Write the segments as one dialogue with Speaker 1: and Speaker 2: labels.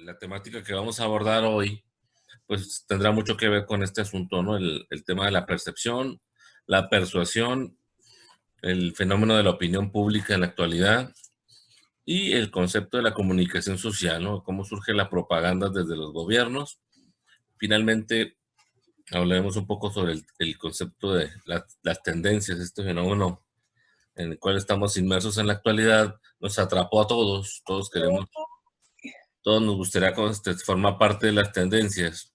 Speaker 1: La temática que vamos a abordar hoy, pues tendrá mucho que ver con este asunto, ¿no? El tema de la percepción, la persuasión, el fenómeno de la opinión pública en la actualidad y el concepto de la comunicación social, ¿no? Cómo surge la propaganda desde los gobiernos. Finalmente, hablaremos un poco sobre el concepto de las tendencias, este fenómeno en el cual estamos inmersos en la actualidad, nos atrapó a todos, todos nos gustaría formar parte de las tendencias.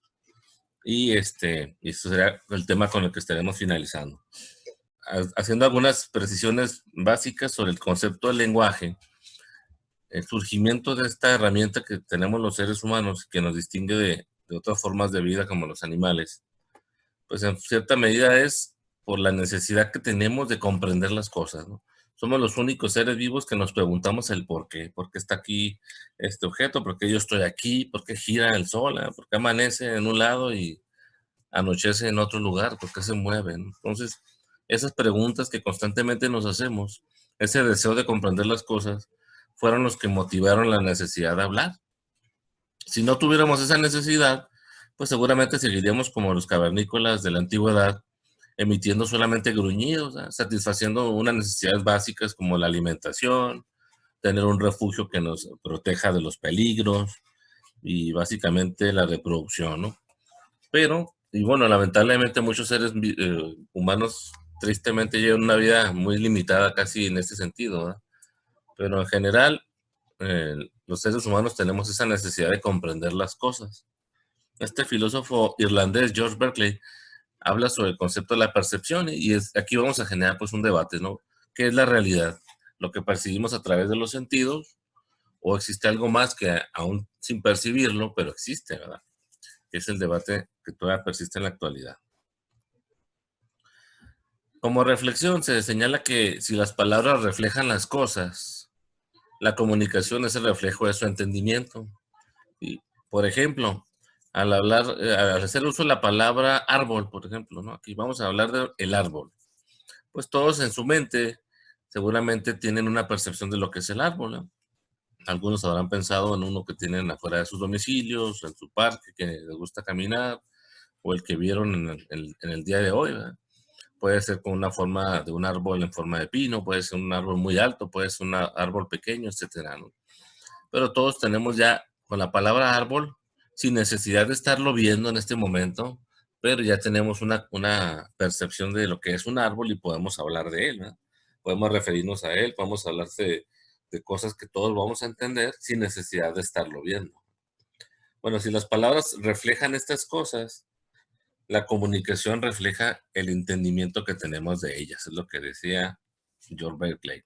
Speaker 1: Y esto será el tema con el que estaremos finalizando. Haciendo algunas precisiones básicas sobre el concepto del lenguaje, el surgimiento de esta herramienta que tenemos los seres humanos, que nos distingue de otras formas de vida como los animales, pues en cierta medida es por la necesidad que tenemos de comprender las cosas, ¿no? Somos los únicos seres vivos que nos preguntamos el por qué está aquí este objeto, por qué yo estoy aquí, por qué gira el sol, por qué amanece en un lado y anochece en otro lugar, por qué se mueven. Entonces, esas preguntas que constantemente nos hacemos, ese deseo de comprender las cosas, fueron los que motivaron la necesidad de hablar. Si no tuviéramos esa necesidad, pues seguramente seguiríamos como los cavernícolas de la antigüedad, emitiendo solamente gruñidos, ¿ah? Satisfaciendo unas necesidades básicas como la alimentación, tener un refugio que nos proteja de los peligros y básicamente la reproducción, ¿no? Pero, y bueno, lamentablemente muchos seres humanos tristemente llevan una vida muy limitada casi en este sentido, ¿verdad? Pero en general, los seres humanos tenemos esa necesidad de comprender las cosas. Este filósofo irlandés, George Berkeley, habla sobre el concepto de la percepción aquí vamos a generar pues un debate, ¿no? ¿Qué es la realidad? ¿Lo que percibimos a través de los sentidos? ¿O existe algo más que aún sin percibirlo, pero existe, ¿verdad? Es el debate que todavía persiste en la actualidad. Como reflexión, se señala que si las palabras reflejan las cosas, la comunicación es el reflejo de su entendimiento. Y, por ejemplo, al hacer uso de la palabra árbol, por ejemplo, ¿no? Aquí vamos a hablar del árbol. Pues todos en su mente seguramente tienen una percepción de lo que es el árbol, ¿no? Algunos habrán pensado en uno que tienen afuera de sus domicilios, en su parque, que les gusta caminar, o el que vieron en el día de hoy, ¿verdad? Puede ser con una forma de un árbol en forma de pino, puede ser un árbol muy alto, puede ser un árbol pequeño, etcétera, ¿no? Pero todos tenemos ya con la palabra árbol, sin necesidad de estarlo viendo en este momento, pero ya tenemos una percepción de lo que es un árbol y podemos hablar de él, ¿verdad? Podemos referirnos a él, podemos hablar de cosas que todos vamos a entender sin necesidad de estarlo viendo. Bueno, si las palabras reflejan estas cosas, la comunicación refleja el entendimiento que tenemos de ellas, es lo que decía George Berkeley.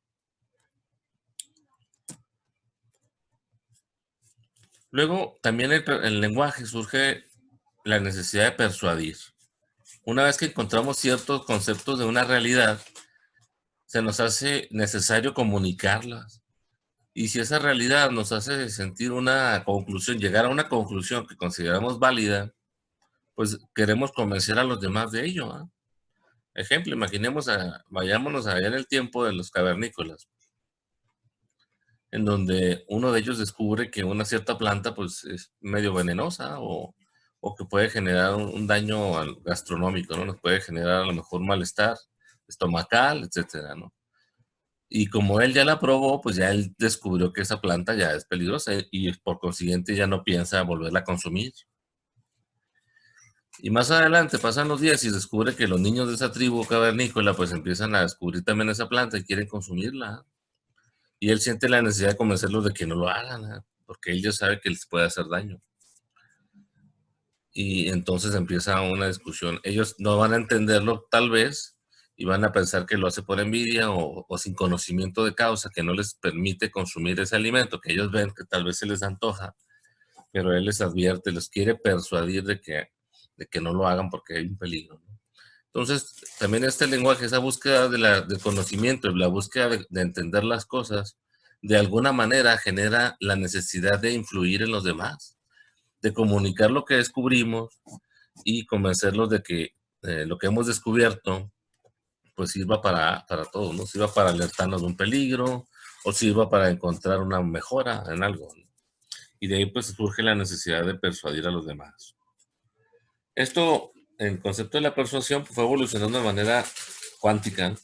Speaker 1: Luego, también el lenguaje surge la necesidad de persuadir. Una vez que encontramos ciertos conceptos de una realidad, se nos hace necesario comunicarlas. Y si esa realidad nos hace sentir una conclusión, llegar a una conclusión que consideramos válida, pues queremos convencer a los demás de ello, ¿ah? Ejemplo, vayámonos allá en el tiempo de los cavernícolas, en donde uno de ellos descubre que una cierta planta pues es medio venenosa o que puede generar un daño gastronómico, ¿no? Nos puede generar a lo mejor malestar estomacal, etcétera, ¿no? Y como él ya la probó, pues ya él descubrió que esa planta ya es peligrosa y por consiguiente ya no piensa volverla a consumir. Y más adelante pasan los días y descubre que los niños de esa tribu cavernícola pues empiezan a descubrir también esa planta y quieren consumirla. Y él siente la necesidad de convencerlos de que no lo hagan, ¿ah? Porque él ya sabe que les puede hacer daño. Y entonces empieza una discusión. Ellos no van a entenderlo tal vez y van a pensar que lo hace por envidia o sin conocimiento de causa, que no les permite consumir ese alimento, que ellos ven que tal vez se les antoja, pero él les advierte, les quiere persuadir de que no lo hagan porque hay un peligro, ¿no? Entonces, también este lenguaje, esa búsqueda del conocimiento, la búsqueda de entender las cosas, de alguna manera genera la necesidad de influir en los demás, de comunicar lo que descubrimos y convencerlos de que lo que hemos descubierto pues sirva para todos, ¿no? Sirva para alertarnos de un peligro o sirva para encontrar una mejora en algo, ¿no? y de ahí pues surge la necesidad de persuadir a los demás. Esto, el concepto de la persuasión pues, fue evolucionando de manera cuántica.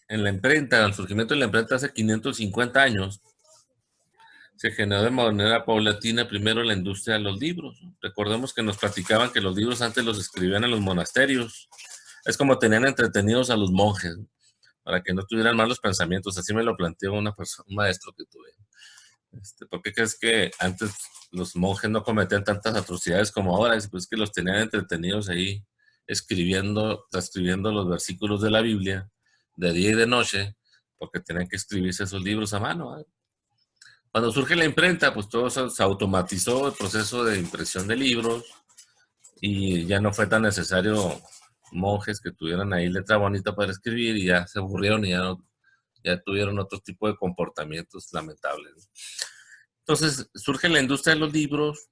Speaker 1: En la imprenta, al surgimiento de la imprenta hace 550 años, se generó de manera paulatina primero la industria de los libros. Recordemos que nos platicaban que los libros antes los escribían en los monasterios. Es como tenían entretenidos a los monjes, ¿no? Para que no tuvieran malos pensamientos. Así me lo planteó una persona, un maestro que tuve. ¿Por qué crees que antes los monjes no cometían tantas atrocidades como ahora? Es pues que los tenían entretenidos ahí escribiendo, transcribiendo los versículos de la Biblia de día y de noche, porque tenían que escribirse esos libros a mano, ¿eh? Cuando surge la imprenta, pues todo se automatizó el proceso de impresión de libros y ya no fue tan necesario monjes que tuvieran ahí letra bonita para escribir y ya se aburrieron y ya tuvieron otro tipo de comportamientos lamentables, ¿no? Entonces surge la industria de los libros,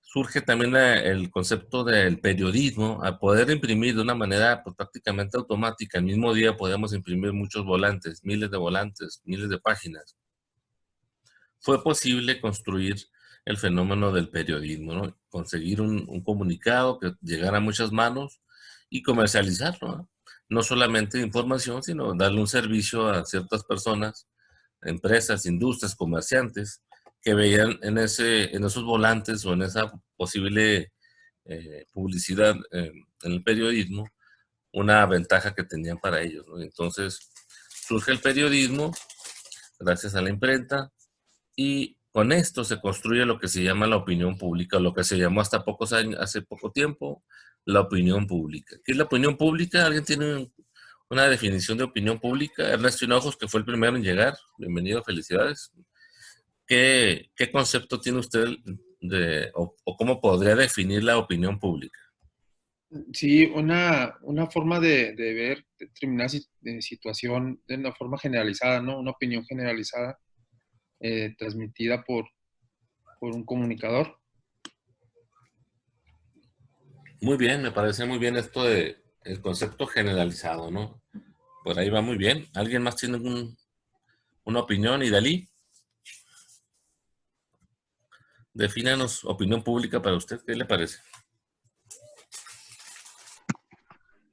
Speaker 1: surge también el concepto del periodismo, a poder imprimir de una manera pues, prácticamente automática. El mismo día podemos imprimir muchos volantes, miles de páginas. Fue posible construir el fenómeno del periodismo, ¿no? Conseguir un comunicado que llegara a muchas manos y comercializarlo, ¿no? No solamente información, sino darle un servicio a ciertas personas, empresas, industrias, comerciantes, que veían en esos volantes o en esa posible publicidad en el periodismo una ventaja que tenían para ellos, ¿no? Entonces surge el periodismo gracias a la imprenta y con esto se construye lo que se llama la opinión pública, lo que se llamó hasta pocos años, hace poco tiempo, la opinión pública. ¿Qué es la opinión pública? ¿Alguien tiene una definición de opinión pública? Ernesto Hinojos, que fue el primero en llegar. Bienvenido, felicidades. ¿Qué concepto tiene usted o cómo podría definir la opinión pública?
Speaker 2: Sí, una forma de ver determinada situación de una forma generalizada, ¿no? Una opinión generalizada transmitida por un comunicador.
Speaker 1: Muy bien, me parece muy bien esto de el concepto generalizado, ¿no? Por ahí va muy bien. ¿Alguien más tiene una opinión? ¿Y Dalí? Defínanos opinión pública para usted, ¿qué le parece?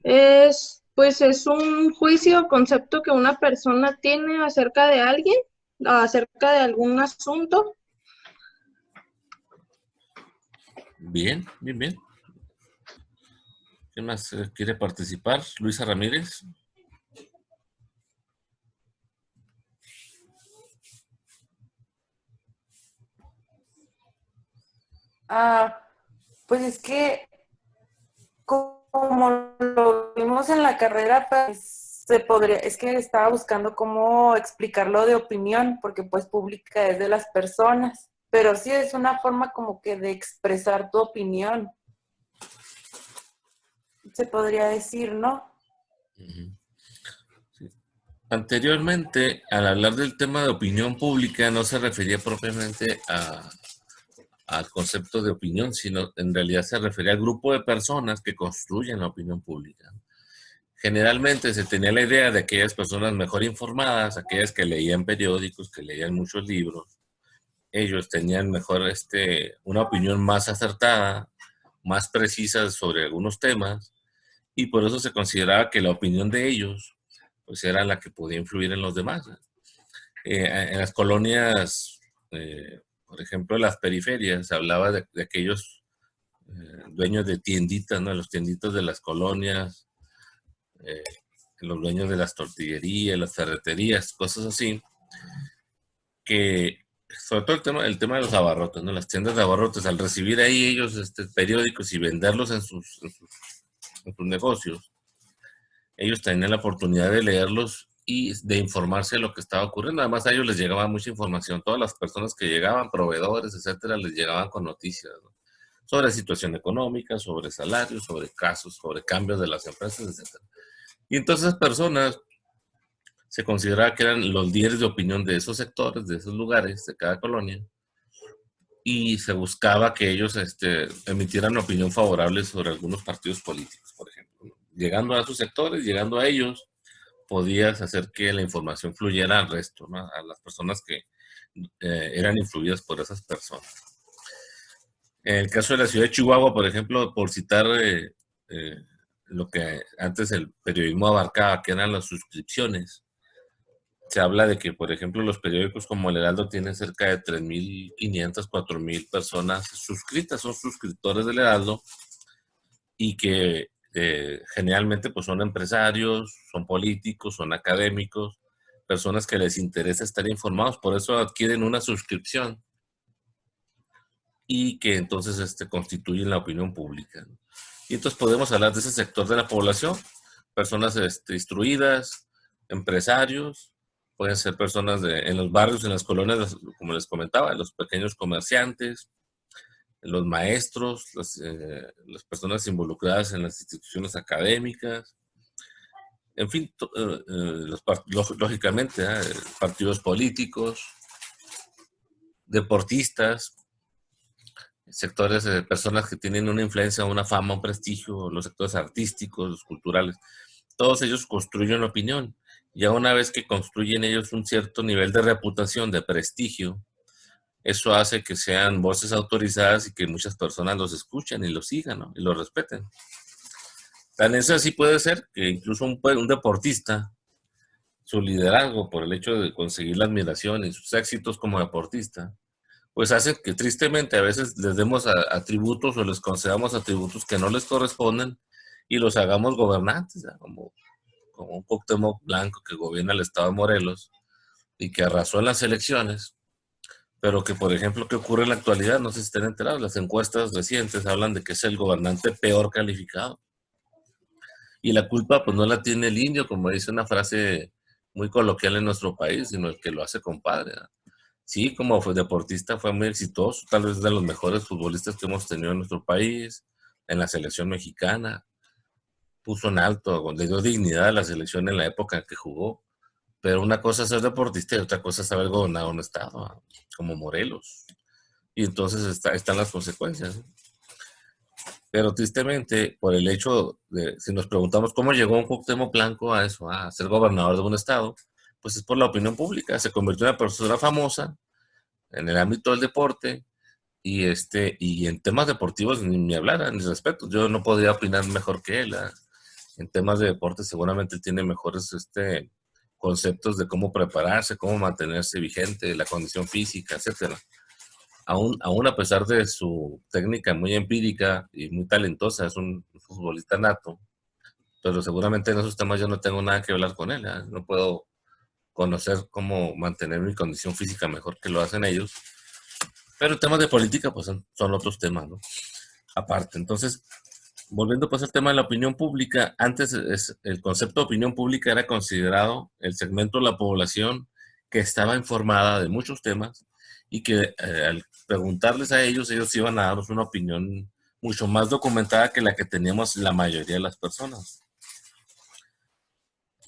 Speaker 3: Pues es un juicio o concepto que una persona tiene acerca de alguien, acerca de algún asunto.
Speaker 1: Bien, bien, bien. ¿Quién más quiere participar? Luisa Ramírez.
Speaker 4: Ah, pues es que como lo vimos en la carrera, pues se podría, es que estaba buscando cómo explicarlo de opinión, porque pues pública es de las personas, pero sí es una forma como que de expresar tu opinión, se podría decir, ¿no?
Speaker 1: Uh-huh. Sí. Anteriormente, al hablar del tema de opinión pública, no se refería propiamente al concepto de opinión, sino en realidad se refería al grupo de personas que construyen la opinión pública. Generalmente se tenía la idea de aquellas personas mejor informadas, aquellas que leían periódicos, que leían muchos libros, ellos tenían mejor una opinión más acertada, más precisa sobre algunos temas, y por eso se consideraba que la opinión de ellos pues era la que podía influir en los demás. En las colonias, por ejemplo, en las periferias, se hablaba de aquellos dueños de tienditas, ¿no? Los tienditos de las colonias, eh, los dueños de las tortillerías, las ferreterías, cosas así, que sobre todo el tema de los abarrotes, ¿no? Las tiendas de abarrotes, al recibir ahí ellos periódicos y venderlos en sus negocios, ellos tenían la oportunidad de leerlos y de informarse de lo que estaba ocurriendo. Además, a ellos les llegaba mucha información. Todas las personas que llegaban, proveedores, etcétera, les llegaban con noticias, ¿no? Sobre situación económica, sobre salarios, sobre casos, sobre cambios de las empresas, etcétera. Y entonces esas personas se consideraba que eran los líderes de opinión de esos sectores, de esos lugares, de cada colonia, y se buscaba que ellos emitieran opinión favorable sobre algunos partidos políticos, por ejemplo. Llegando a sus sectores, llegando a ellos, podías hacer que la información fluyera al resto, ¿no? A las personas que eran influidas por esas personas. En el caso de la ciudad de Chihuahua, por ejemplo, por citar lo que antes el periodismo abarcaba, que eran las suscripciones, se habla de que, por ejemplo, los periódicos como El Heraldo tienen cerca de 3.500, 4.000 personas suscritas, son suscriptores del Heraldo, y que generalmente pues son empresarios, son políticos, son académicos, personas que les interesa estar informados, por eso adquieren una suscripción y que entonces constituyen la opinión pública, ¿no? Y entonces podemos hablar de ese sector de la población, personas instruidas, empresarios, pueden ser personas en los barrios, en las colonias, como les comentaba, los pequeños comerciantes, los maestros, las personas involucradas en las instituciones académicas, en fin, lógicamente, partidos políticos, deportistas, sectores de personas que tienen una influencia, una fama, un prestigio, los sectores artísticos, los culturales, todos ellos construyen opinión. Ya una vez que construyen ellos un cierto nivel de reputación, de prestigio, eso hace que sean voces autorizadas y que muchas personas los escuchen y los sigan, ¿no? Y los respeten. Tan es así puede ser que incluso un deportista, su liderazgo por el hecho de conseguir la admiración y sus éxitos como deportista, pues hace que tristemente a veces les demos atributos o les concedamos atributos que no les corresponden y los hagamos gobernantes, ¿ya? Como un Cuauhtémoc Blanco que gobierna el estado de Morelos y que arrasó en las elecciones, pero que, por ejemplo, ¿qué ocurre en la actualidad? No sé si estén enterados, las encuestas recientes hablan de que es el gobernante peor calificado. Y la culpa pues no la tiene el indio, como dice una frase muy coloquial en nuestro país, sino el que lo hace compadre, ¿no? Sí, como deportista fue muy exitoso, tal vez de los mejores futbolistas que hemos tenido en nuestro país, en la selección mexicana, puso en alto, le dio dignidad a la selección en la época que jugó, pero una cosa es ser deportista y otra cosa es haber gobernado un estado, ¿no? Como Morelos, y entonces están las consecuencias, ¿no? Pero tristemente, por el hecho de, si nos preguntamos cómo llegó un Cuauhtémoc Blanco a eso, a ser gobernador de un estado, pues es por la opinión pública, se convirtió en una persona famosa en el ámbito del deporte y en temas deportivos ni hablar, ni respeto. Yo no podría opinar mejor que él, ¿eh? En temas de deporte seguramente él tiene mejores conceptos de cómo prepararse, cómo mantenerse vigente, la condición física, etcétera. Aún a pesar de su técnica muy empírica y muy talentosa, es un futbolista nato, pero seguramente en esos temas yo no tengo nada que hablar con él, ¿eh? No puedo conocer cómo mantener mi condición física mejor que lo hacen ellos. Pero temas de política, pues son otros temas, ¿no? Aparte, entonces, volviendo pues al tema de la opinión pública, antes el concepto de opinión pública era considerado el segmento de la población que estaba informada de muchos temas y que al preguntarles a ellos iban a darnos una opinión mucho más documentada que la que teníamos la mayoría de las personas.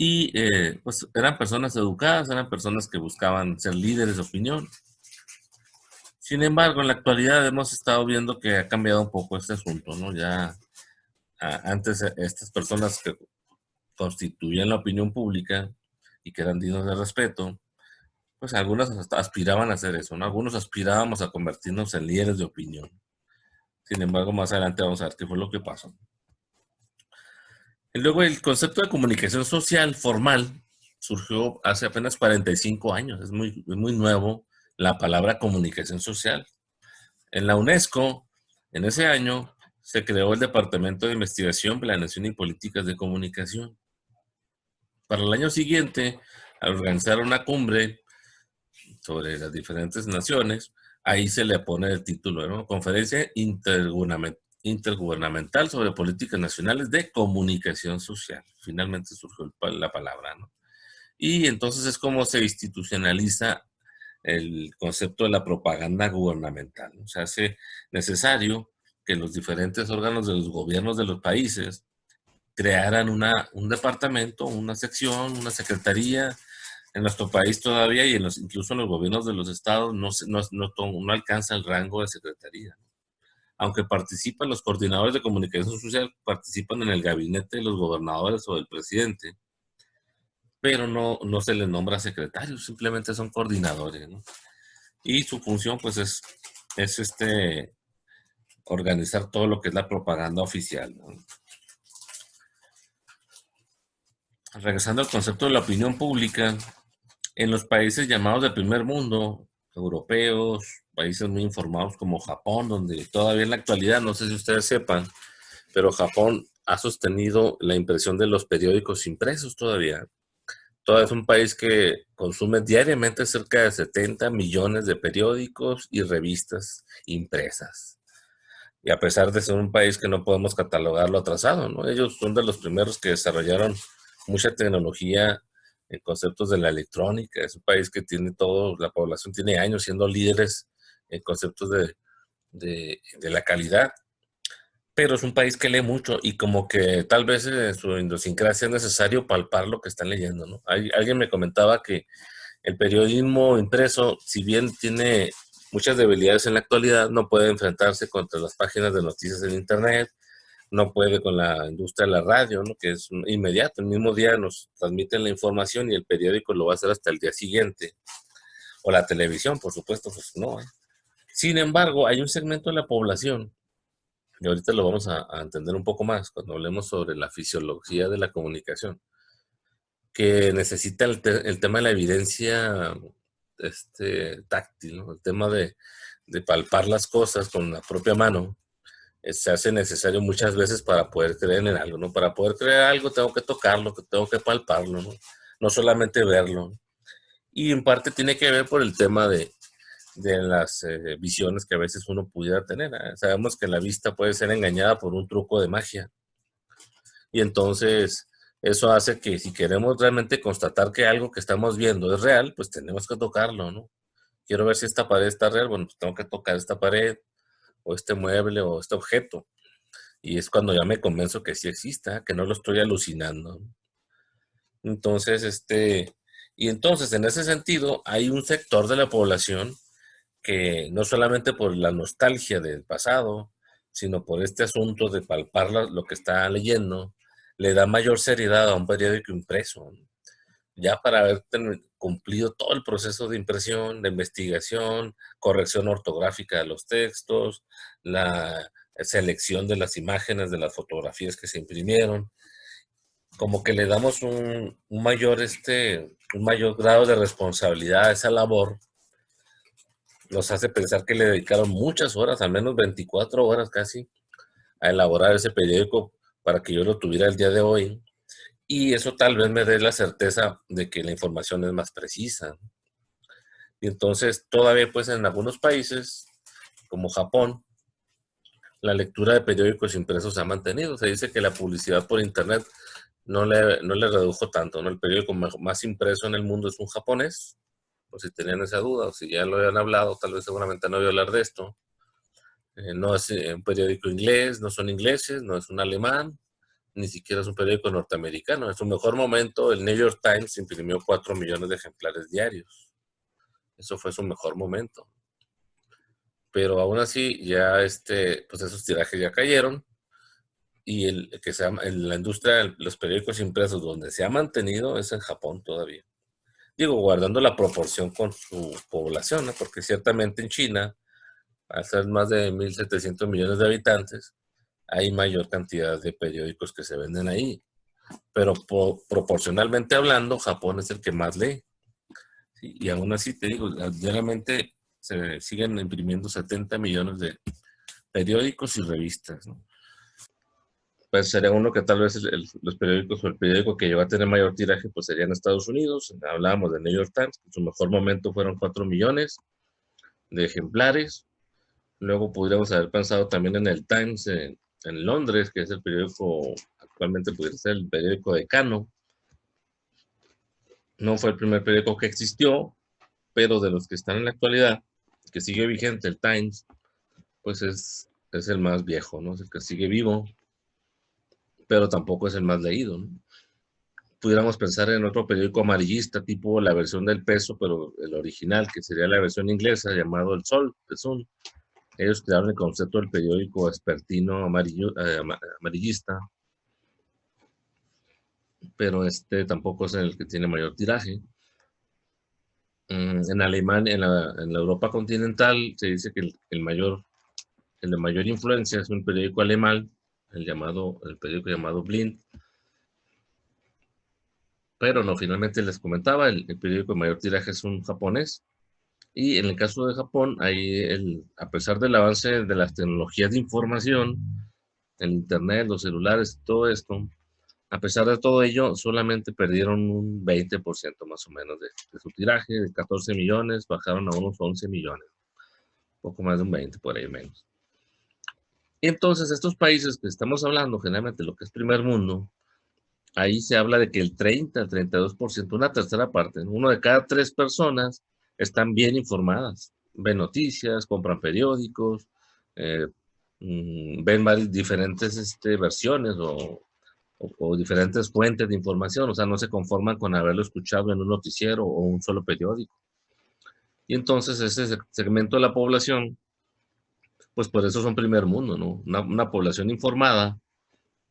Speaker 1: Y pues eran personas educadas, eran personas que buscaban ser líderes de opinión. Sin embargo, en la actualidad hemos estado viendo que ha cambiado un poco este asunto, ¿no? Ya antes estas personas que constituían la opinión pública y que eran dignos de respeto, pues algunas hasta aspiraban a hacer eso, ¿no? Algunos aspirábamos a convertirnos en líderes de opinión. Sin embargo, más adelante vamos a ver qué fue lo que pasó. Y luego el concepto de comunicación social formal surgió hace apenas 45 años, es muy nuevo la palabra comunicación social. En la UNESCO, en ese año, se creó el Departamento de Investigación, Planeación y Políticas de Comunicación. Para el año siguiente, al organizar una cumbre sobre las diferentes naciones, ahí se le pone el título, ¿no? Conferencia Intergubernamental sobre Políticas Nacionales de Comunicación Social. Finalmente surgió la palabra, ¿no? Y entonces es como se institucionaliza el concepto de la propaganda gubernamental, ¿no? Se hace necesario que los diferentes órganos de los gobiernos de los países crearan un departamento, una sección, una secretaría. En nuestro país todavía y incluso en los gobiernos de los estados no alcanza el rango de secretaría. Aunque participan los coordinadores de comunicación social, participan en el gabinete de los gobernadores o del presidente, pero no se les nombra secretarios, simplemente son coordinadores, ¿no? Y su función, pues, es organizar todo lo que es la propaganda oficial, ¿no? Regresando al concepto de la opinión pública, en los países llamados de primer mundo, europeos, países muy informados como Japón, donde todavía en la actualidad, no sé si ustedes sepan, pero Japón ha sostenido la impresión de los periódicos impresos todavía. Todavía es un país que consume diariamente cerca de 70 millones de periódicos y revistas impresas. Y a pesar de ser un país que no podemos catalogarlo atrasado, ¿no? Ellos son de los primeros que desarrollaron mucha tecnología en conceptos de la electrónica. Es un país que tiene todo, la población tiene años siendo líderes en conceptos de la calidad, pero es un país que lee mucho y como que tal vez en su idiosincrasia es necesario palpar lo que están leyendo, ¿no? Alguien me comentaba que el periodismo impreso, si bien tiene muchas debilidades en la actualidad, no puede enfrentarse contra las páginas de noticias en Internet, no puede con la industria de la radio, ¿no? Que es inmediato, el mismo día nos transmiten la información y el periódico lo va a hacer hasta el día siguiente. O la televisión, por supuesto, pues no, ¿eh? Sin embargo, hay un segmento de la población, y ahorita lo vamos a entender un poco más cuando hablemos sobre la fisiología de la comunicación, que necesita el tema de la evidencia táctil, ¿no? El tema de palpar las cosas con la propia mano, se hace necesario muchas veces para poder creer en algo, ¿no? Para poder creer algo tengo que tocarlo, tengo que palparlo, ¿no? No solamente verlo. Y en parte tiene que ver por el tema de las visiones que a veces uno pudiera tener, ¿eh? Sabemos que la vista puede ser engañada por un truco de magia. Y entonces eso hace que si queremos realmente constatar que algo que estamos viendo es real, pues tenemos que tocarlo, ¿no? Quiero ver si esta pared está real, bueno, pues tengo que tocar esta pared o este mueble o este objeto. Y es cuando ya me convenzo que sí exista, que no lo estoy alucinando. Entonces, y entonces en ese sentido hay un sector de la población que no solamente por la nostalgia del pasado, sino por este asunto de palpar lo que está leyendo, le da mayor seriedad a un periódico impreso, ¿no? Ya para haber cumplido todo el proceso de impresión, de investigación, corrección ortográfica de los textos, la selección de las imágenes, de las fotografías que se imprimieron, como que le damos un mayor grado de responsabilidad a esa labor, nos hace pensar que le dedicaron muchas horas, al menos 24 horas casi, a elaborar ese periódico para que yo lo tuviera el día de hoy. Y eso tal vez me dé la certeza de que la información es más precisa. Y entonces todavía pues en algunos países, como Japón, la lectura de periódicos impresos se ha mantenido. Se dice que la publicidad por internet no le redujo tanto, ¿no? El periódico más impreso en el mundo es un japonés, por si tenían esa duda, o si ya lo habían hablado, tal vez seguramente no voy a hablar de esto. No es un periódico inglés, no son ingleses, no es un alemán, ni siquiera es un periódico norteamericano. En su mejor momento, el New York Times imprimió 4 millones de ejemplares diarios. Eso fue su mejor momento. Pero aún así, ya pues esos tirajes ya cayeron. Y la industria, los periódicos impresos donde se ha mantenido es en Japón todavía. Digo, guardando la proporción con su población, ¿no? Porque ciertamente en China, al ser más de 1.700 millones de habitantes, hay mayor cantidad de periódicos que se venden ahí. Pero proporcionalmente hablando, Japón es el que más lee. ¿Sí? Y aún así, te digo, diariamente se siguen imprimiendo 70 millones de periódicos y revistas, ¿no? Pues sería uno que tal vez los periódicos o el periódico que llegó a tener mayor tiraje, pues sería en Estados Unidos. Hablábamos de New York Times, en su mejor momento fueron 4 millones de ejemplares. Luego podríamos haber pensado también en el Times en Londres, que es el periódico, actualmente pudiera ser el periódico decano. No fue el primer periódico que existió, pero de los que están en la actualidad, que sigue vigente, el Times, pues es el más viejo, ¿no? Es el que sigue vivo, pero tampoco es el más leído, ¿no? Pudiéramos pensar en otro periódico amarillista, tipo la versión del Peso, pero el original, que sería la versión inglesa, llamado El Sol, The Sun. Ellos crearon el concepto del periódico vespertino amarillista, pero tampoco es el que tiene mayor tiraje. En Alemania, en la Europa continental, se dice que el de mayor influencia es un periódico alemán, el periódico llamado Blind. Pero no, finalmente les comentaba, el periódico de mayor tiraje es un japonés. Y en el caso de Japón, ahí a pesar del avance de las tecnologías de información, el internet, los celulares, todo esto, a pesar de todo ello, solamente perdieron un 20% más o menos de su tiraje, de 14 millones, bajaron a unos 11 millones, poco más de un 20, por ahí menos. Y entonces estos países que estamos hablando, generalmente lo que es primer mundo, ahí se habla de que el 30, 32%, una tercera parte, uno de cada 3 personas están bien informadas, ven noticias, compran periódicos, eh, ven diferentes versiones o diferentes fuentes de información, o sea, no se conforman con haberlo escuchado en un noticiero o un solo periódico. Y entonces ese segmento de la población, pues por eso son primer mundo, ¿no? Una población informada,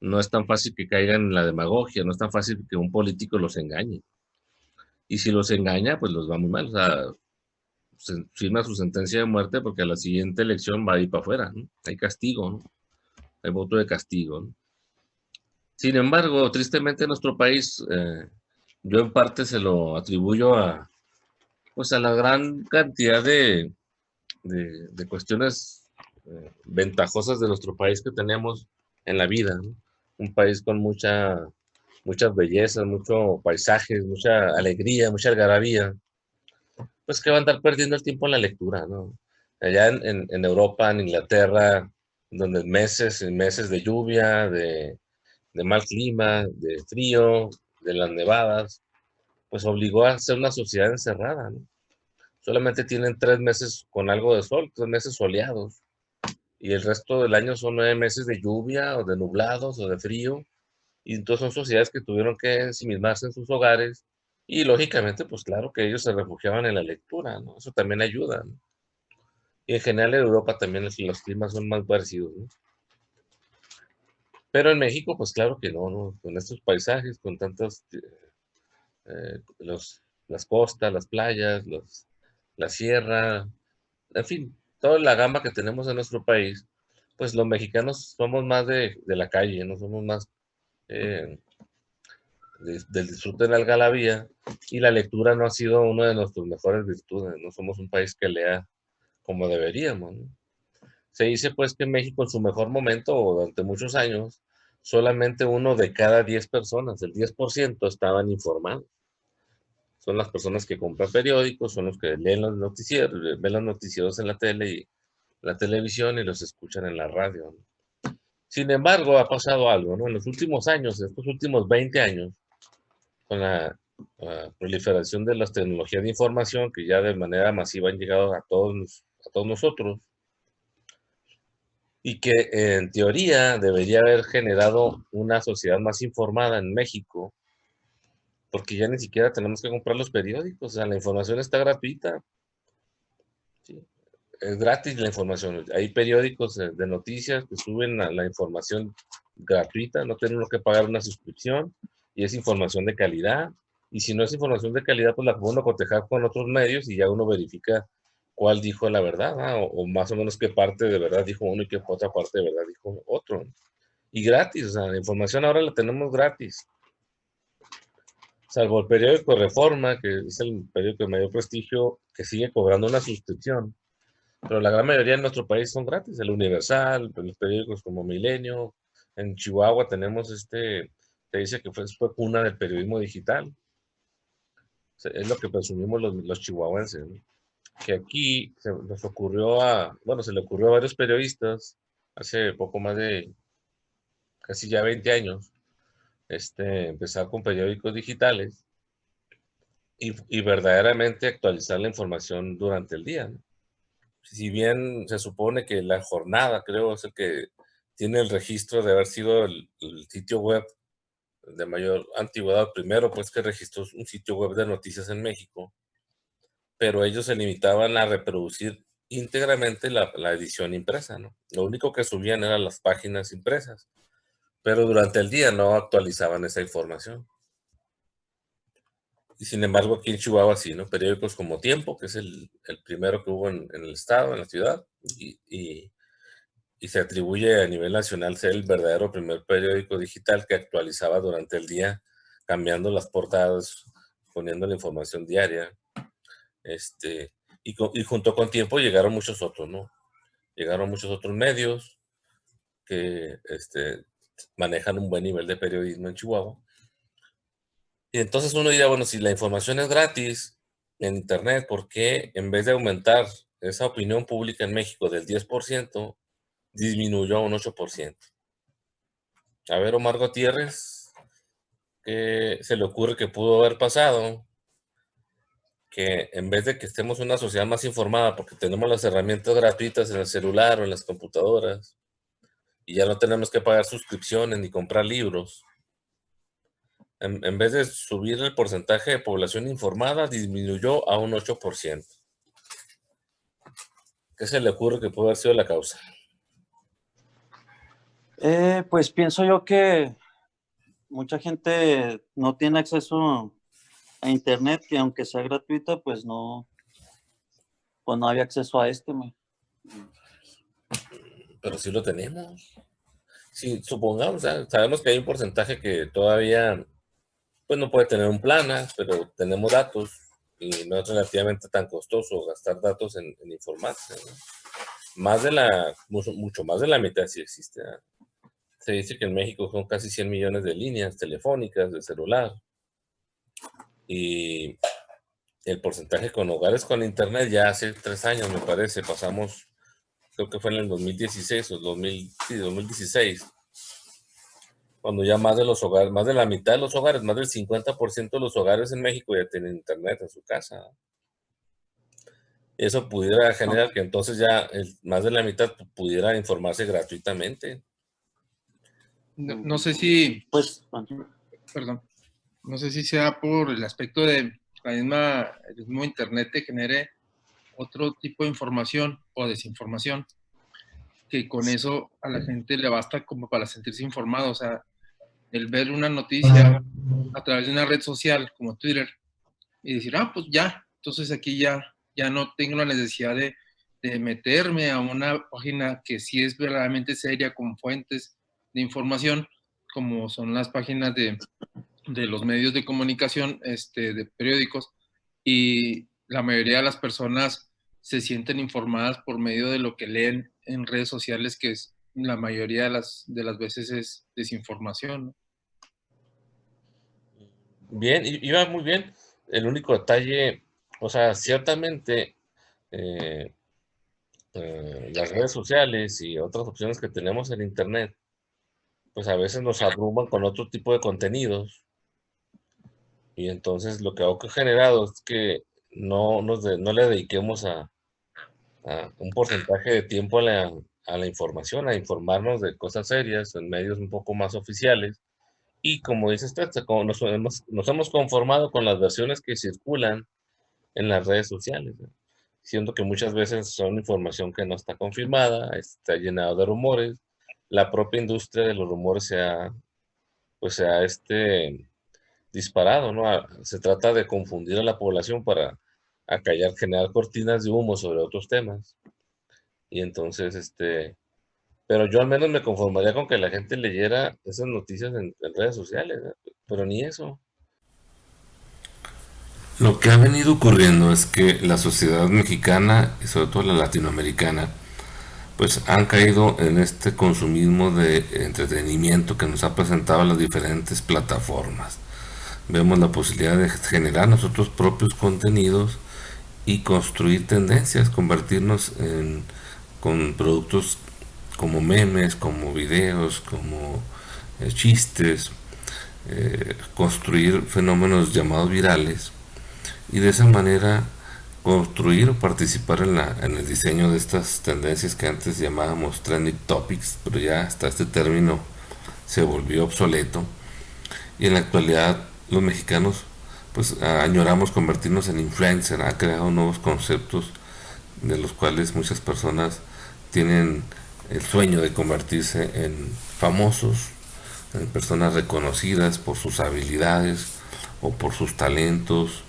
Speaker 1: no es tan fácil que caigan en la demagogia, no es tan fácil que un político los engañe. Y si los engaña, pues los va muy mal, o sea, firma su sentencia de muerte porque a la siguiente elección va a ir para afuera, ¿no? Hay castigo, ¿no? Hay voto de castigo, ¿no? Sin embargo, tristemente en nuestro país, yo en parte se lo atribuyo pues a la gran cantidad de cuestiones ventajosas de nuestro país que tenemos en la vida, ¿no? Un país con muchas bellezas, muchos paisajes, mucha alegría, mucha algarabía, pues que va a andar perdiendo el tiempo en la lectura, ¿no? Allá en Europa, en Inglaterra, donde meses y meses de lluvia, de mal clima, de frío, de las nevadas, pues obligó a ser una sociedad encerrada, ¿no? Solamente tienen 3 meses con algo de sol, 3 meses soleados, y el resto del año son 9 meses de lluvia o de nublados o de frío, y entonces son sociedades que tuvieron que ensimismarse en sus hogares, y lógicamente, pues claro que ellos se refugiaban en la lectura, ¿no? Eso también ayuda, ¿no? Y en general en Europa también los climas son más parecidos, ¿no? Pero en México, pues claro que no, ¿no? Con estos paisajes, con tantos, las costas, las playas, la sierra, en fin, toda la gama que tenemos en nuestro país, pues los mexicanos somos más de la calle, no somos más eh, del disfrute de la algarabía, y la lectura no ha sido una de nuestras mejores virtudes, no somos un país que lea como deberíamos, ¿no? Se dice pues que México en su mejor momento o durante muchos años, solamente uno de cada 10 personas, el 10% estaban informados. Son las personas que compran periódicos, son los que leen los noticieros, ven los noticieros en la tele y la televisión y los escuchan en la radio, ¿no? Sin embargo, ha pasado algo, ¿no? En los últimos años, estos últimos 20 años, con la proliferación de las tecnologías de información que ya de manera masiva han llegado a todos nosotros, y que en teoría debería haber generado una sociedad más informada en México, porque ya ni siquiera tenemos que comprar los periódicos, o sea, la información está gratuita, ¿sí? Es gratis la información. Hay periódicos de noticias que suben la información gratuita, no tenemos que pagar una suscripción, y es información de calidad. Y si no es información de calidad, pues la puede uno cotejar con otros medios y ya uno verifica cuál dijo la verdad, ¿no? O más o menos qué parte de verdad dijo uno y qué otra parte de verdad dijo otro. Y gratis, o sea, la información ahora la tenemos gratis. Salvo el periódico Reforma, que es el periódico de mayor prestigio, que sigue cobrando una suscripción. Pero la gran mayoría en nuestro país son gratis. El Universal, los periódicos como Milenio. En Chihuahua tenemos te dice que fue cuna del periodismo digital. O sea, es lo que presumimos los chihuahuenses, ¿no? Que aquí nos ocurrió bueno, se le ocurrió a varios periodistas hace poco más de casi ya 20 años, empezar con periódicos digitales y verdaderamente actualizar la información durante el día, ¿no? Si bien se supone que la jornada, creo, es el que tiene el registro de haber sido el sitio web de mayor antigüedad, primero pues que registró un sitio web de noticias en México, pero ellos se limitaban a reproducir íntegramente la edición impresa, ¿no? Lo único que subían eran las páginas impresas, pero durante el día no actualizaban esa información. Y sin embargo, aquí en Chihuahua sí, ¿no? Periódicos como Tiempo, que es el primero que hubo en el estado, en la ciudad, y se atribuye a nivel nacional ser el verdadero primer periódico digital que actualizaba durante el día, cambiando las portadas, poniendo la información diaria. Y junto con Tiempo llegaron muchos otros, ¿no? Llegaron muchos otros medios que manejan un buen nivel de periodismo en Chihuahua. Y entonces uno dirá, bueno, si la información es gratis en Internet, ¿por qué en vez de aumentar esa opinión pública en México del 10%, disminuyó a un 8%? A ver, Omar Gutiérrez, ¿qué se le ocurre que pudo haber pasado? Que en vez de que estemos en una sociedad más informada, porque tenemos las herramientas gratuitas en el celular o en las computadoras, y ya no tenemos que pagar suscripciones ni comprar libros, en vez de subir el porcentaje de población informada, disminuyó a un 8%. ¿Qué se le ocurre que pudo haber sido la causa?
Speaker 5: Pues pienso yo que mucha gente no tiene acceso a internet, que aunque sea gratuita, pues no había acceso a
Speaker 1: Pero sí lo tenemos. Sí, supongamos, sabemos que hay un porcentaje que todavía pues no puede tener un plan, pero tenemos datos y no es relativamente tan costoso gastar datos en informarse, ¿no? Mucho más de la mitad sí existe. Se dice que en México son casi 100 millones de líneas telefónicas, de celular. Y el porcentaje con hogares con internet ya hace 3 años, me parece, pasamos, creo que fue en el 2016 o 2016, cuando ya más de los hogares, más de la mitad de los hogares, más del 50% de los hogares en México ya tienen internet en su casa. Eso pudiera generar que entonces ya más de la mitad pudiera informarse gratuitamente.
Speaker 2: No sé si,
Speaker 5: Pues,
Speaker 2: perdón, no sé si sea por el aspecto de el mismo internet te genere otro tipo de información o desinformación, que con eso a la gente le basta como para sentirse informado. O sea, el ver una noticia a través de una red social como Twitter y decir, pues ya, entonces aquí ya no tengo la necesidad de meterme a una página que sí es verdaderamente seria, con fuentes de información, como son las páginas de los medios de comunicación, de periódicos, y la mayoría de las personas se sienten informadas por medio de lo que leen en redes sociales, que es la mayoría de las veces es desinformación, ¿no?
Speaker 1: Bien, iba muy bien. El único detalle, o sea, ciertamente las redes sociales y otras opciones que tenemos en internet, pues a veces nos abruman con otro tipo de contenidos, y entonces lo que ha generado es que no le dediquemos a un porcentaje de tiempo a la información, a informarnos de cosas serias en medios un poco más oficiales. Y como dice usted, como nos hemos conformado con las versiones que circulan en las redes sociales, ¿no? Siendo que muchas veces son información que no está confirmada, está llenado de rumores. La propia industria de los rumores se ha disparado, ¿no? Se trata de confundir a la población para acallar, generar cortinas de humo sobre otros temas. Y entonces, pero yo al menos me conformaría con que la gente leyera esas noticias en redes sociales, ¿no? Pero ni eso. Lo que ha venido ocurriendo es que la sociedad mexicana y sobre todo la latinoamericana pues han caído en este consumismo de entretenimiento que nos ha presentado las diferentes plataformas. Vemos la posibilidad de generar nosotros propios contenidos y construir tendencias, convertirnos con productos como memes, como videos, como chistes, construir fenómenos llamados virales, y de esa manera construir o participar en el diseño de estas tendencias que antes llamábamos trending topics, pero ya hasta este término se volvió obsoleto. Y en la actualidad los mexicanos pues añoramos convertirnos en influencer, ha creado nuevos conceptos de los cuales muchas personas tienen el sueño de convertirse en famosos, en personas reconocidas por sus habilidades, o por sus talentos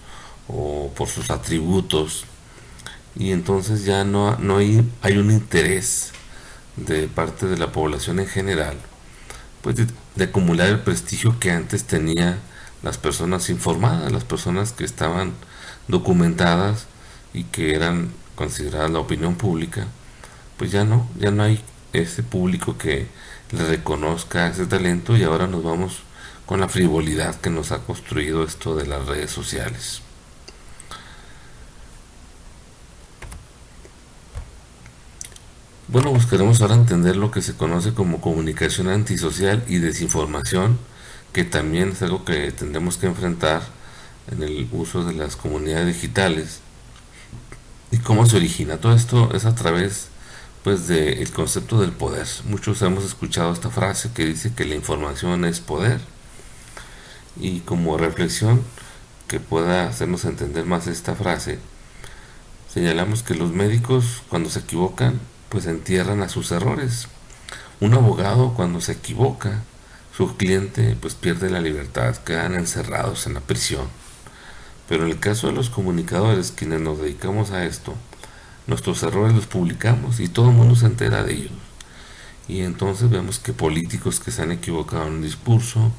Speaker 1: o por sus atributos, y entonces ya no hay un interés de parte de la población en general, pues de acumular el prestigio que antes tenía las personas informadas, las personas que estaban documentadas y que eran consideradas la opinión pública. Pues ya no hay ese público que le reconozca ese talento, y ahora nos vamos con la frivolidad que nos ha construido esto de las redes sociales. Bueno, buscaremos ahora entender lo que se conoce como comunicación antisocial y desinformación, que también es algo que tendremos que enfrentar en el uso de las comunidades digitales. ¿Y cómo se origina? Todo esto es a través, pues, del concepto del poder. Muchos hemos escuchado esta frase que dice que la información es poder, y como reflexión que pueda hacernos entender más esta frase, señalamos que los médicos, cuando se equivocan, pues entierran a sus errores. Un abogado, cuando se equivoca, su cliente pues pierde la libertad, quedan encerrados en la prisión. Pero en el caso de los comunicadores, quienes nos dedicamos a esto, nuestros errores los publicamos y todo el mundo se entera de ellos. Y entonces vemos que políticos que se han equivocado en un discurso,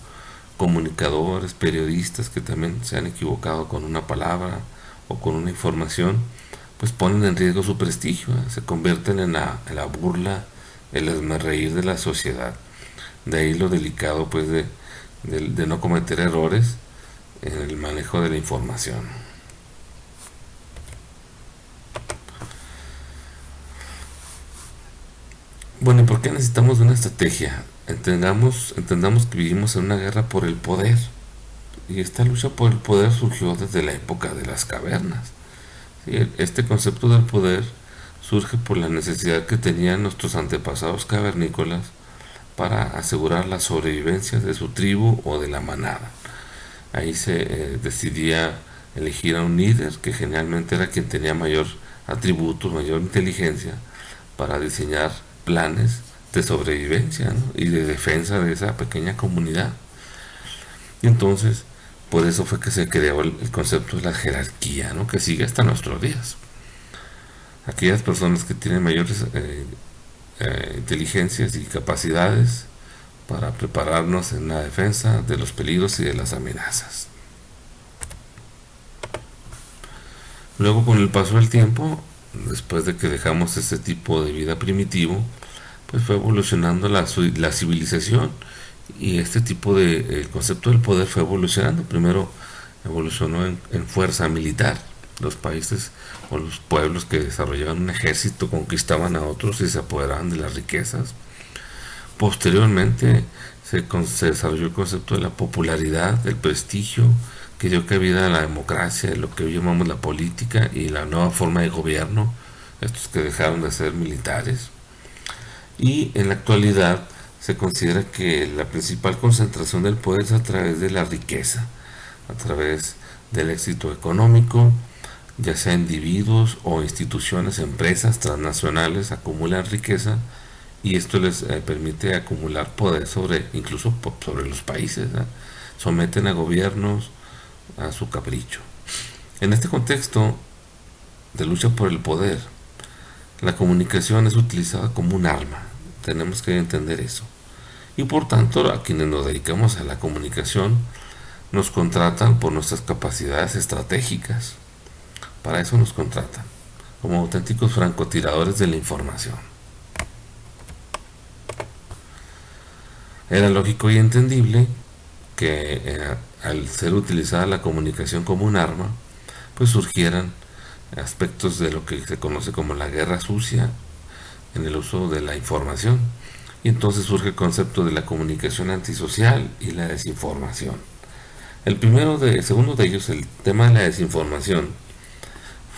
Speaker 1: comunicadores, periodistas que también se han equivocado con una palabra o con una información, pues ponen en riesgo su prestigio, se convierten en la burla, el esmerreír de la sociedad. De ahí lo delicado, pues, de no cometer errores en el manejo de la información. Bueno, ¿y por qué necesitamos una estrategia? Entendamos que vivimos en una guerra por el poder, y esta lucha por el poder surgió desde la época de las cavernas. ¿Sí? Este concepto del poder surge por la necesidad que tenían nuestros antepasados cavernícolas para asegurar la sobrevivencia de su tribu o de la manada. Ahí se decidía elegir a un líder, que generalmente era quien tenía mayor atributos, mayor inteligencia, para diseñar planes de sobrevivencia, ¿no?, y de defensa de esa pequeña comunidad. Y entonces, por eso fue que se creó el concepto de la jerarquía, ¿no?, que sigue hasta nuestros días. Aquellas personas que tienen mayores inteligencias y capacidades para prepararnos en la defensa de los peligros y de las amenazas. Luego, con el paso del tiempo, después de que dejamos ese tipo de vida primitivo, pues fue evolucionando la civilización, y este tipo de el concepto del poder fue evolucionando. Primero evolucionó en fuerza militar. Los países o los pueblos que desarrollaban un ejército conquistaban a otros y se apoderaban de las riquezas. Posteriormente se desarrolló el concepto de la popularidad, del prestigio, que dio cabida a la democracia, de lo que hoy llamamos la política, y la nueva forma de gobierno, estos que dejaron de ser militares. Y en la actualidad se considera que la principal concentración del poder es a través de la riqueza, a través del éxito económico, ya sea individuos o instituciones, empresas transnacionales acumulan riqueza, y esto les permite acumular poder incluso sobre los países, ¿no? Someten a gobiernos a su capricho. En este contexto de lucha por el poder, la comunicación es utilizada como un arma. Tenemos que entender eso. Y por tanto, a quienes nos dedicamos a la comunicación, nos contratan por nuestras capacidades estratégicas. Para eso nos contratan, como auténticos francotiradores de la información. Era lógico y entendible que al ser utilizada la comunicación como un arma, pues surgieran aspectos de lo que se conoce como la guerra sucia en el uso de la información. Y entonces surge el concepto de la comunicación antisocial y la desinformación. El segundo de ellos, el tema de la desinformación,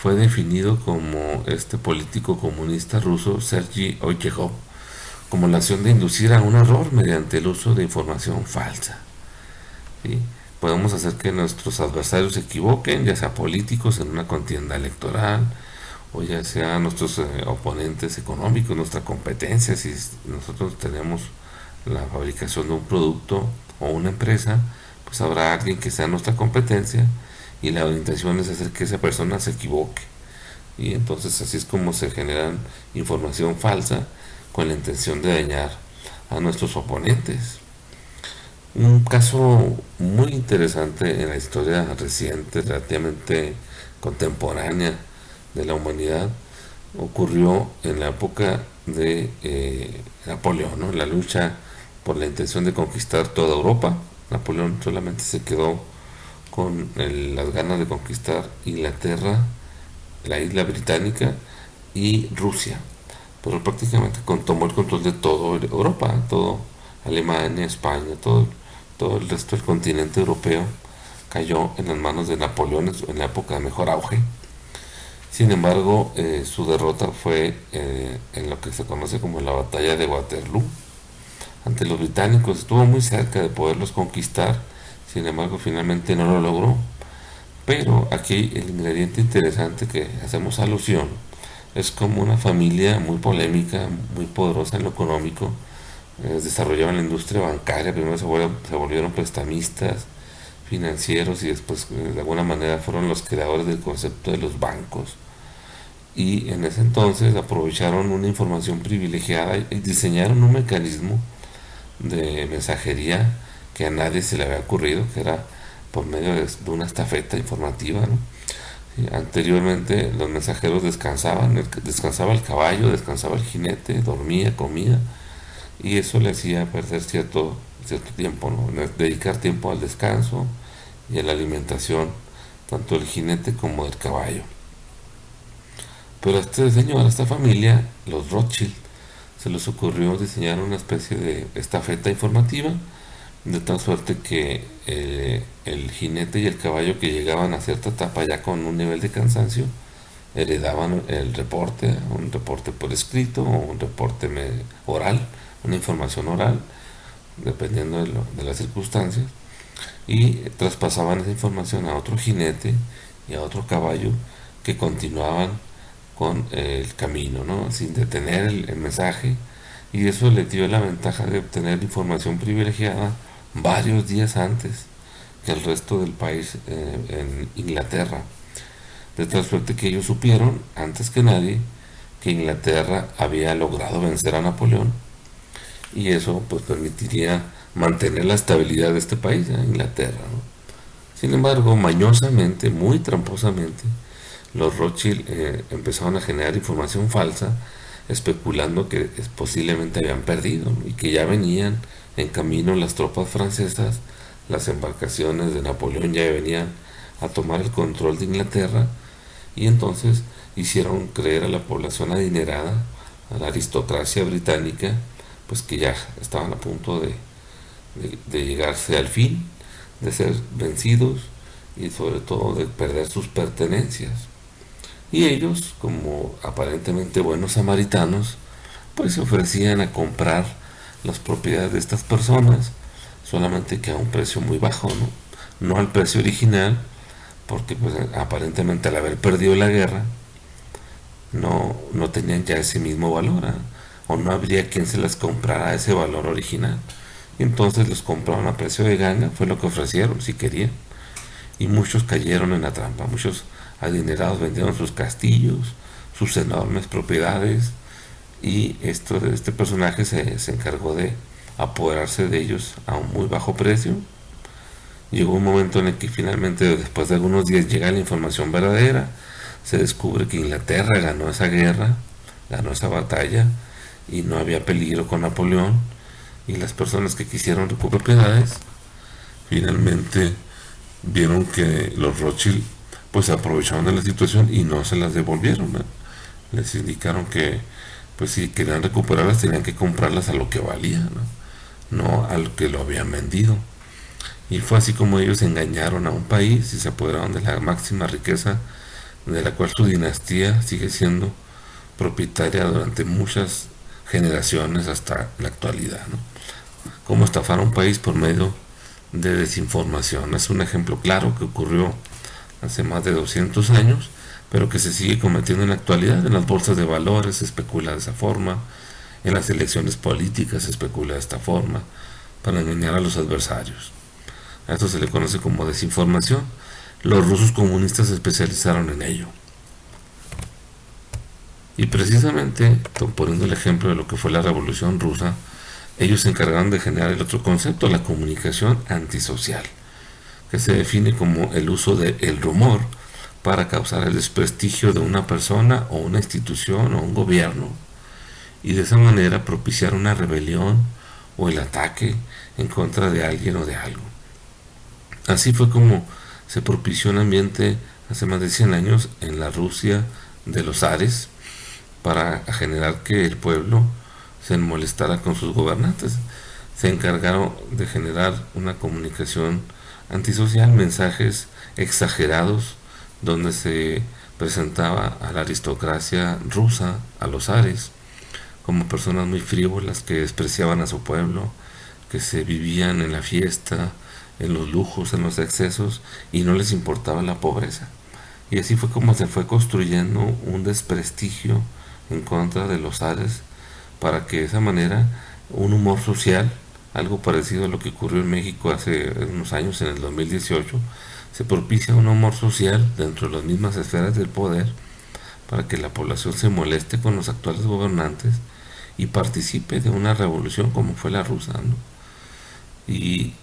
Speaker 1: fue definido como este político comunista ruso, Sergei Oyekhov, como la acción de inducir a un error mediante el uso de información falsa. ¿Sí? Podemos hacer que nuestros adversarios se equivoquen, ya sea políticos en una contienda electoral, o ya sea nuestros oponentes económicos, nuestra competencia. Si nosotros tenemos la fabricación de un producto o una empresa, pues habrá alguien que sea nuestra competencia y la intención es hacer que esa persona se equivoque. Y entonces así es como se generan información falsa con la intención de dañar a nuestros oponentes. Un caso muy interesante en la historia reciente, relativamente contemporánea de la humanidad, ocurrió en la época de Napoleón, ¿no? La lucha por la intención de conquistar toda Europa. Napoleón solamente se quedó con las ganas de conquistar Inglaterra, la isla británica y Rusia, pero prácticamente tomó el control de toda Europa, todo Alemania, España, todo el resto del continente europeo cayó en las manos de Napoleón en la época de mejor auge. Sin embargo, su derrota fue en lo que se conoce como la batalla de Waterloo. Ante los británicos estuvo muy cerca de poderlos conquistar, sin embargo finalmente no lo logró. Pero aquí el ingrediente interesante que hacemos alusión es como una familia muy polémica, muy poderosa en lo económico, desarrollaban la industria bancaria, primero se volvieron prestamistas financieros y después de alguna manera fueron los creadores del concepto de los bancos. Y en ese entonces aprovecharon una información privilegiada y diseñaron un mecanismo de mensajería que a nadie se le había ocurrido, que era por medio de una estafeta informativa, ¿no? Sí, anteriormente los mensajeros descansaban, descansaba el caballo, descansaba el jinete, dormía, comía, y eso le hacía perder cierto tiempo, ¿no? Dedicar tiempo al descanso y a la alimentación, tanto del jinete como del caballo. Pero a este señor, a esta familia, los Rothschild, se les ocurrió diseñar una especie de estafeta informativa, de tal suerte que el jinete y el caballo que llegaban a cierta etapa ya con un nivel de cansancio, heredaban el reporte, un reporte por escrito o un reporte oral, una información oral, dependiendo de las circunstancias, y traspasaban esa información a otro jinete y a otro caballo que continuaban con el camino, ¿no? Sin detener el mensaje, y eso le dio la ventaja de obtener información privilegiada varios días antes que el resto del país en Inglaterra, de tal suerte que ellos supieron antes que nadie que Inglaterra había logrado vencer a Napoleón, y eso pues permitiría mantener la estabilidad de este país, Inglaterra, ¿no? Sin embargo, mañosamente, muy tramposamente, los Rothschild empezaron a generar información falsa, especulando que posiblemente habían perdido, ¿no? Y que ya venían en camino las tropas francesas, las embarcaciones de Napoleón ya venían a tomar el control de Inglaterra, y entonces hicieron creer a la población adinerada, a la aristocracia británica, pues que ya estaban a punto de llegarse al fin, de ser vencidos y sobre todo de perder sus pertenencias. Y ellos, como aparentemente buenos samaritanos, pues se ofrecían a comprar las propiedades de estas personas, solamente que a un precio muy bajo, ¿no? No al precio original, porque pues aparentemente al haber perdido la guerra, no tenían ya ese mismo valor, o no habría quien se las comprara a ese valor original. Y entonces los compraron a precio de ganga, fue lo que ofrecieron, si querían. Y muchos cayeron en la trampa, muchos adinerados vendieron sus castillos, sus enormes propiedades, y este personaje se encargó de apoderarse de ellos a un muy bajo precio. Llegó un momento en el que finalmente, después de algunos días, llega la información verdadera, se descubre que Inglaterra ganó esa guerra, ganó esa batalla, y no había peligro con Napoleón, y las personas que quisieron recuperar propiedades finalmente vieron que los Rothschild pues se aprovecharon de la situación y no se las devolvieron, ¿no? Les indicaron que pues si querían recuperarlas tenían que comprarlas a lo que valía, no a lo que lo habían vendido. Y fue así como ellos engañaron a un país y se apoderaron de la máxima riqueza, de la cual su dinastía sigue siendo propietaria durante muchas generaciones hasta la actualidad, ¿no? Cómo estafar a un país por medio de desinformación. Es un ejemplo claro que ocurrió hace más de 200 años, pero que se sigue cometiendo en la actualidad. En las bolsas de valores se especula de esa forma, en las elecciones políticas se especula de esta forma, para engañar a los adversarios. A esto se le conoce como desinformación. Los rusos comunistas se especializaron en ello. Y precisamente, poniendo el ejemplo de lo que fue la Revolución Rusa, ellos se encargaron de generar el otro concepto, la comunicación antisocial, que se define como el uso del rumor para causar el desprestigio de una persona o una institución o un gobierno, y de esa manera propiciar una rebelión o el ataque en contra de alguien o de algo. Así fue como se propició un ambiente hace más de 100 años en la Rusia de los zares para generar que el pueblo se molestara con sus gobernantes. Se encargaron de generar una comunicación antisocial, mensajes exagerados, donde se presentaba a la aristocracia rusa, a los zares, como personas muy frívolas que despreciaban a su pueblo, que se vivían en la fiesta, en los lujos, en los excesos, y no les importaba la pobreza. Y así fue como se fue construyendo un desprestigio en contra de los zares, para que de esa manera un humor social, algo parecido a lo que ocurrió en México hace unos años, en el 2018, se propicia un humor social dentro de las mismas esferas del poder, para que la población se moleste con los actuales gobernantes y participe de una revolución como fue la rusa, ¿no? Y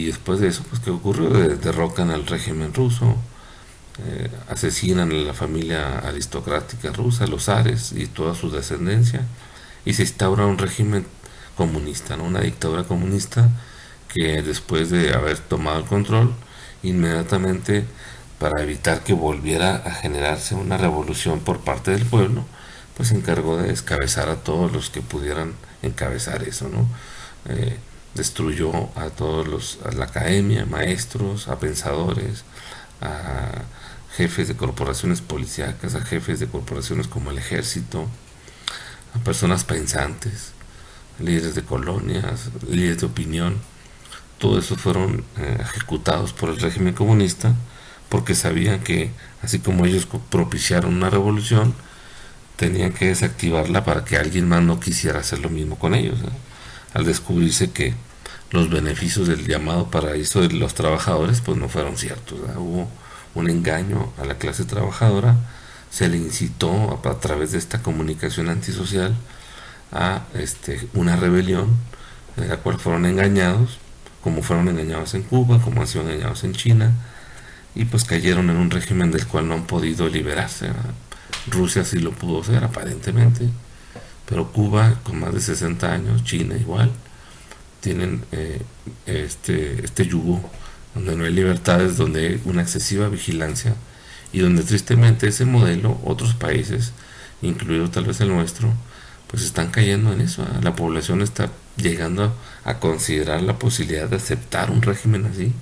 Speaker 1: después de eso, pues, ¿qué ocurrió? Derrocan al régimen ruso, asesinan a la familia aristocrática rusa, los zares y toda su descendencia, y se instaura un régimen comunista, ¿no? Una dictadura comunista que después de haber tomado el control, inmediatamente, para evitar que volviera a generarse una revolución por parte del pueblo, pues se encargó de descabezar a todos los que pudieran encabezar eso, ¿no? Destruyó a a la academia, maestros, a pensadores, a jefes de corporaciones policíacas, a jefes de corporaciones como el ejército, a personas pensantes, líderes de colonias, líderes de opinión. Todos esos fueron ejecutados por el régimen comunista, porque sabían que, así como ellos propiciaron una revolución, tenían que desactivarla para que alguien más no quisiera hacer lo mismo con ellos, ¿no? Al descubrirse que los beneficios del llamado paraíso de los trabajadores pues no fueron ciertos, ¿no? Hubo un engaño a la clase trabajadora, se le incitó a través de esta comunicación antisocial a una rebelión en la cual fueron engañados, como fueron engañados en Cuba, como han sido engañados en China, y pues cayeron en un régimen del cual no han podido liberarse, ¿verdad? Rusia sí lo pudo hacer aparentemente, pero Cuba con más de 60 años, China igual, tienen este yugo donde no hay libertades, donde hay una excesiva vigilancia, y donde tristemente ese modelo, otros países, incluido tal vez el nuestro, pues están cayendo en eso, ¿eh? La población está llegando a considerar la posibilidad de aceptar un régimen así.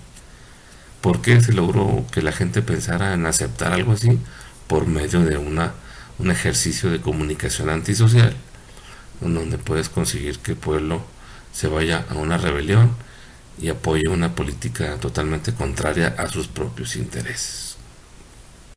Speaker 1: ¿Por qué se logró que la gente pensara en aceptar algo así? Por medio de un ejercicio de comunicación antisocial, donde puedes conseguir que el pueblo se vaya a una rebelión y apoye una política totalmente contraria a sus propios intereses.